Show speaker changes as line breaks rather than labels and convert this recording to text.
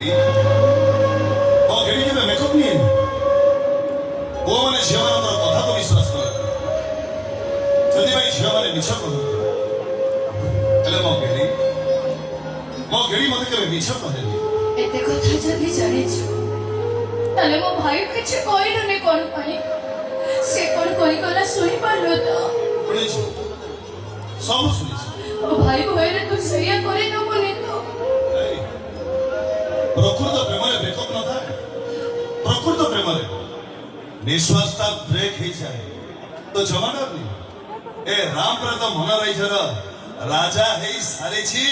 ଘେରି କେବେ ମେକଅପ୍ ନିଏନି। ପୁଅମାନେ ଝିଅମାନଙ୍କର କଥାକୁ ବିଶ୍ୱାସ କରନ୍ତି, ସେଥିପାଇଁ ଝିଅମାନେ ମିଛ କହନ୍ତି। ହେଲେ ମୋ ଘେରି ମତେ କେବେ ମିଛ କହେନି।
ଏତେ କଥା ଯଦି ଜାଣିଛୁ ତାହେଲେ ମୋ ଭାଇ କିଛି କହିଲୁନି କଣ ପାଇଁ? ସେ କଣ କରିଗଲା ଶୁଣିପାରିଲୁ ତ?
ଶୁଣିଛୁ, ସବୁ ଶୁଣିଛୁ।
ମୋ ଭାଇ ଭୟରେ ତୁ ସେଇଆ କରିଦେବୁନି ତ?
ପ୍ରକୃତ ପ୍ରେମରେ ବ୍ରେକଅପ୍ ନଥାଏ। ପ୍ରକୃତ ପ୍ରେମରେ ନିଶ୍ୱାସଟା ବ୍ରେକ୍ ହେଇଯାଏ ତ ଜମା ଡରନି। ଏ ରାମ ପୁରା ତ ମନ ରାଇଜର ରାଜା ହେଇ ସାରିଛି।